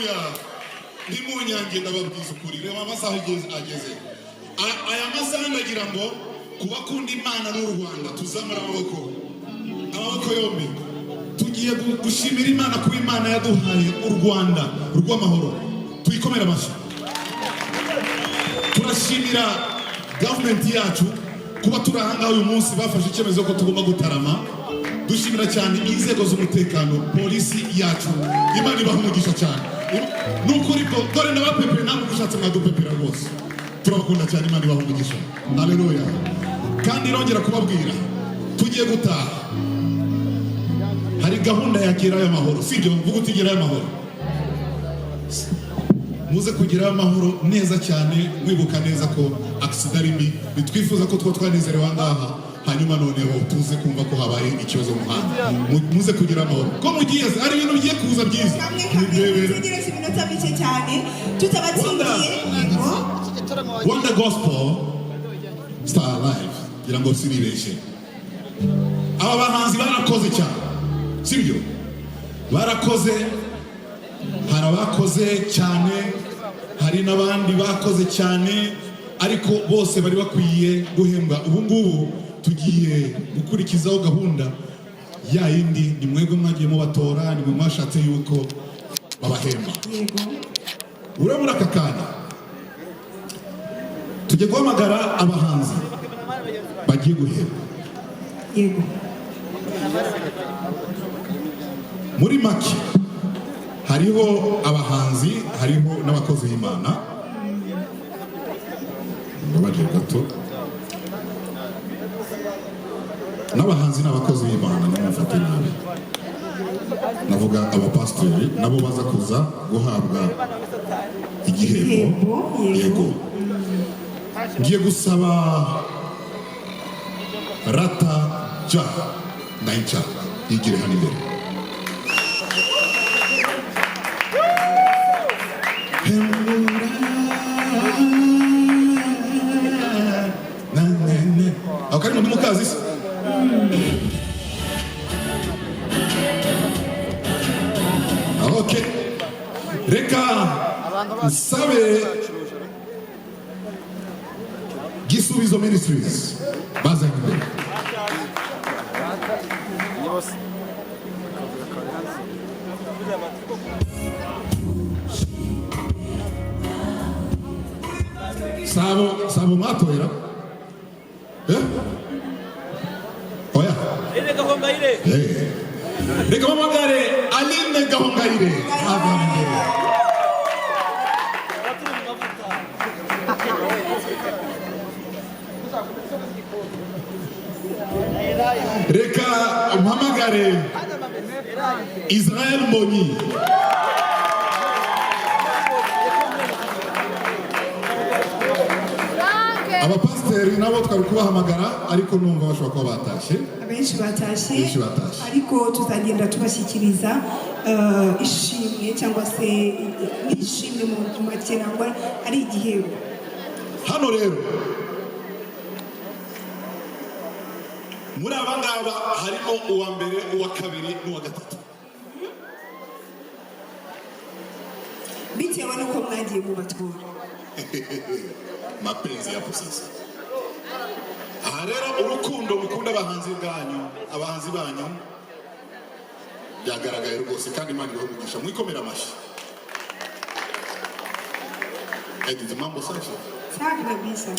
haleluya. Ndimunyange ndababwiza ukuri reba amasaha ageze. Aya masaha ndagira ngo kubakunda Imana n'u Rwanda tuzamura amaboko yombi. Tugiye gushimira Imana kuba Imana yaduhaye u Rwanda rw'amahoro. Tuyikomera amashyi. Turashimira government yacu kuba turahanga uyu munsi bafashe icyemezo ko tugomba gutarama. Dushimira cyane inzego z'umutekano, polisi yacu. Imana ibaha umugisha cyane. Nukuri ko dore n'abapepera ntabwo gushatse mwadupepera rwose. Turabakunda cyane, Imana ibaha umugisha. Haleluya. Kandi irongera kubabwira tugiye gutaha. Hari gahunda ya gerayo amahoro. Sibyo mvuga uti gerayo amahoro. Muze kugerayo amahoro neza cyane, mwibuka neza ko accident rimbi bitwifuza ko twanezerewe ngaha. Hanyuma noneho tuze kumva ko habaye ikibazo mu muhanda. Muze kugira amahoro. Ko mugiye ari ibintu bigiye kuza byiza. Tugeretse iminota mike cyane tutabatsindiye. Wonder Gospel Star Live. Gira ngo sinibeshe. Aba bahanzi barakoze cyane. Sibyo? Barakoze. Hari abakoze cyane. Hari n'abandi bakoze cyane. Ariko bose bari bakwiye guhembwa. Ubu ngubu tugiye gukurikizaho gahunda ya yindi ni mwebwe mwagiye mubatora, ni mwashatse yuko babahemba. Urabona aka kanya tujye guhamagara abahanzi bagiye guhemba. Yego. Muri make hariho abahanzi, hariho n'abakozi b'Imana. Babaje gato. N'abahanzi n'abakozi b'Imana n'amufate nabi. Navuga abapastori nabo baza kuza guhabwa igihembo. Yego. Ngiye gusaba Rata Ja Naincha yigire hano imbere. Akari mu mukazi se. Okay. Reka nsabe Gisubizo Ministries baza imbere. Sabo matoera. Oya. Reka mamagare Aline Gahongayire. Reka mamagare Israel Mbonyi. Abapasteri nabo twari kubahamagara ariko numva bashobora kuba batashe. Abenshi batashe. Ariko tuzagenda tubashyikiriza ishimwe cyangwa se ishimwe mu makera ngo ari igihembo. Hano rero muri abangaba harimo uwa mbere, uwa kabiri n'uwa gatatu. Bitewe nuko mwagiye mu batora. Mapenzi ya sasa. Aha rero urukundo mukunda abahanzi banyu yagaragaye rwose kandi Imana ibaha mwikomera amashyi. Edith mambo safi. Safi kabisa.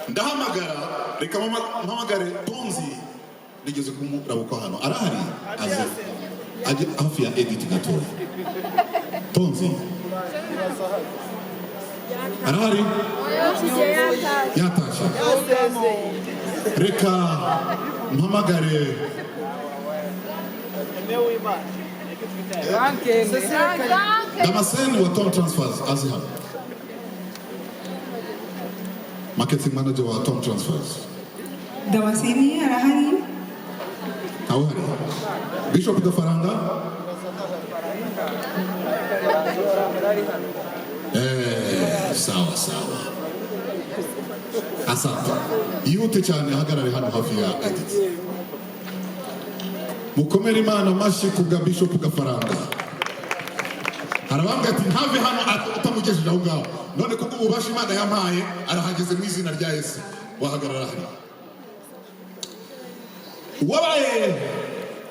Ndahamagara reka mpamagare Tonzi nigeze kumurabuka hano arahari aje hafi ya Edith gatoya. Tonzi arahari yatasha. Reka mpamagare Damascene wa Tom Transfers azihano. Marketing manager wa Tom Transfers. Damascene arahari. Awari. Bishop Gafaranga. Sawa. Asante. Yihute cyane hagarare hano hafi ya Edith. Mukomere Imana amashyi ku bwa Bishop Gafaranga. arabambwa ati ntave hano utamugejeje aho ngaho. None kuko ububasha Imana yampaye arahageze mu izina rya Yesu. Wahagarara hano. Wabaye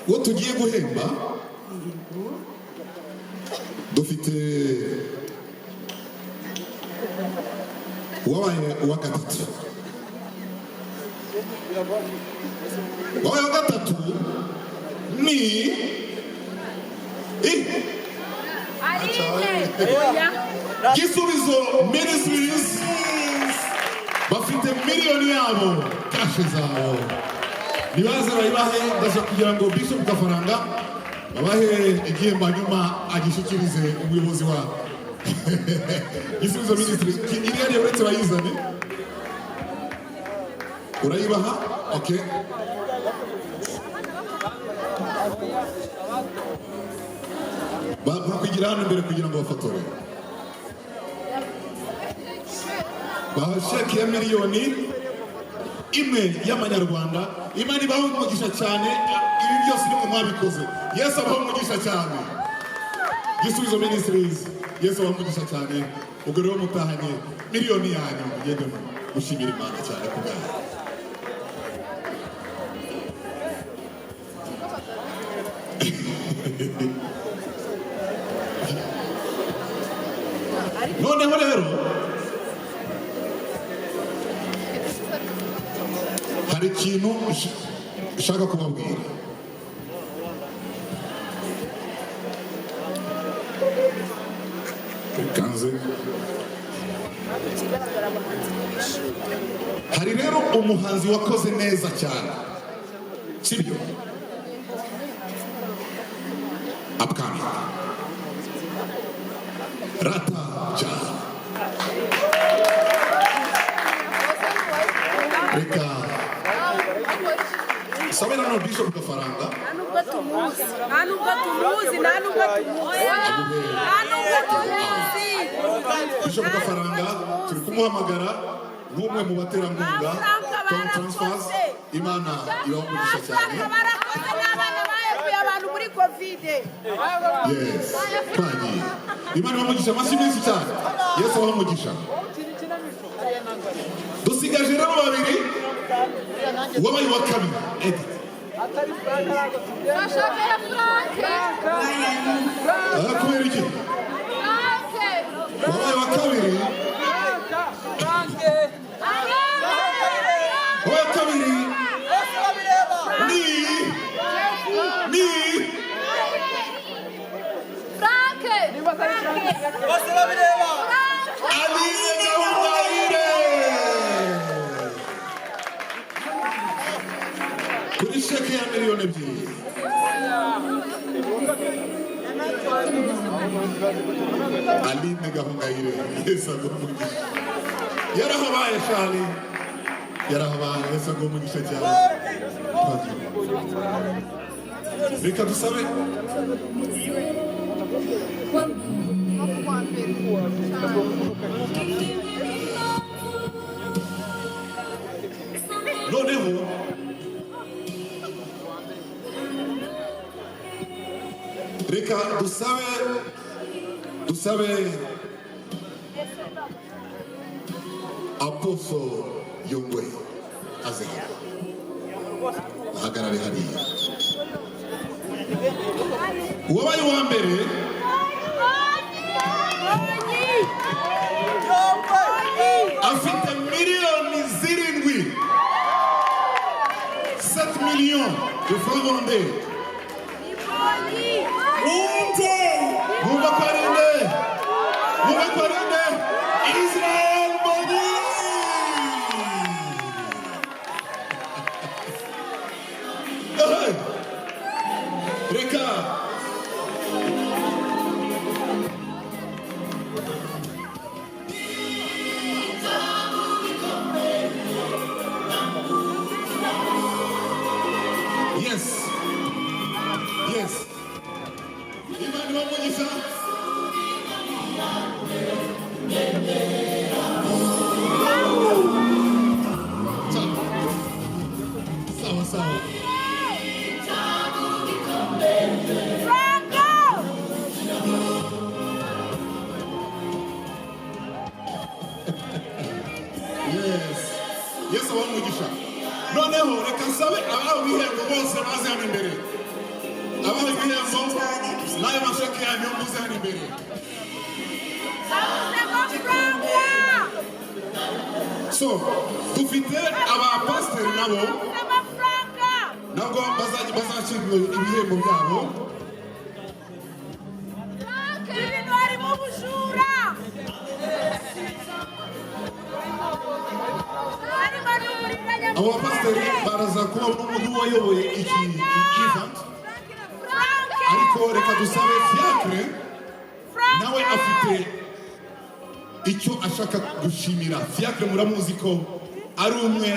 wo tugiye guhemba dufite wabaye uwa gatatu. Wabaye uwa gatatu ni Gisubizo Ministries bafite miliyoni yabo kashe zabo. Nibaze bayibahe ndashaka kugira ngo Bishop Gafaranga babahe igihembo nyuma agishikirize umuyobozi wabo. Gisubizo Ministries iri yari uretse bayizane. Urayibaha? Okay. Bakwigira hano imbere kugira ngo bafatore. Bahasheki ya miliyoni imwe y'amanyarwanda. Imana ibaho umugisha cyane. Ibi byose nimwe mwabikoze. Yesu abaho umugisha cyane. Gisubizo Ministries. Yesu abaho umugisha cyane. Ubwo rero mutahanye miliyoni yanyu mugende mushimira Imana cyane kubwayo. Noneho rero hari ikintu ushaka kubabwira. Kanze hari rero umuhanzi wakoze neza cyane, sibyo? Upcoming Rata Ja. Reka sabera no Bishop Gafaranga. Bishop Gafaranga turi kumuhamagara n'umwe mu baterankunga Tom Transfers. Imana ibamugisha cyane. Abantu muri Covid. Yes. Kandi Imana ibamugisha masimensi cyane. Yesu abamugisha. Dusigaje rero babiri. Wabaye wa kabiri. Bashakira Frank. Kubera iki? Wabaye wa kabiri. Wa kabiri. Kuri sheke ya miliyoni ebyiri. Aline Gahongayire. Yesu agumugisha. Yarahabaye shali. Yarahabaye Yesu agumugisha cyane. Reka dusabe. Noneho reka dusabe Apostle Yongwe aze hagarare hariya. Wabaye wa mbere afite miliyoni 7 millions de francs rwandais. Mubakarinde Israel Mbonyi. Reka Yes. Imana ibamugisha. Sawa. noneho reka nsabe abaho ibihembo bose baze hano imbere. Abaho ibihembo n'ayo masheke yanyu muze hano imbere. So, dufite abapasiteri nabo bazashyirwa ibihembo byabo. Abo bapasiteri baraza kuba n'umuntu wayoboye iki event, ariko reka dusabe Fiacre nawe afite icyo ashaka gushimira. Fiacre muramuzi ko ari umwe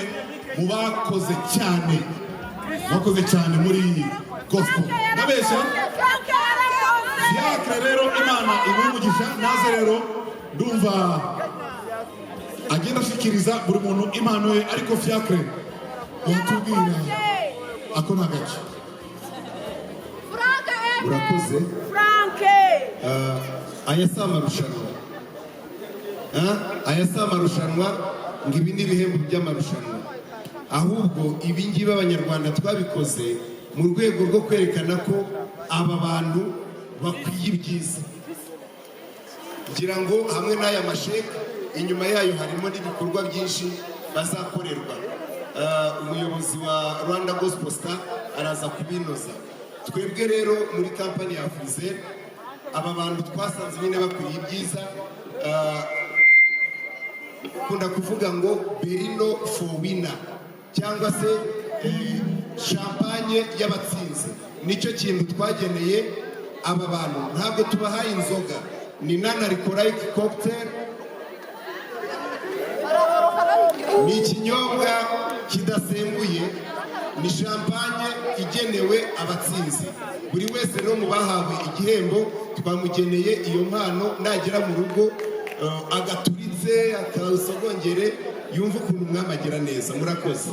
mu bakoze cyane muri gospel. Nabeshya? Fiacre rero Imana imumugisha, naze rero ndumva agenda ashikiriza buri muntu impano ye, ariko Fiacre utubwira ako nagace. Urakoze aya si amarushanwa ngo ibi ni ibihembo by'amarushanwa, ahubwo ibi ngibi abanyarwanda twabikoze mu rwego rwo kwerekana ko aba bantu bakwiye ibyiza. ngira ngo hamwe n'aya masheke inyuma yayo harimo n'ibikorwa byinshi bazakorerwa. Umuyobozi wa Rwanda Gospel Star araza kubinoza. Twebwe rero muri kampani ya Frizer aba bantu twasanze nyine bakwiye ibyiza. Kunda kuvuga ngo Berino for winner cyangwa se champagne y'abatsinzi, nicyo kintu twageneye aba bantu. Ntabwo tubahaye inzoga, ni non-alcoholic cocktail, ni ikinyobwa kidasembuye, ni champagne igenewe abatsinzi. Buri wese rero mu bahawe igihembo twamugeneye iyo mpano, nagera mu rugo agaturitse akasogongere yumva ukuntu umwami agira neza. Murakoze.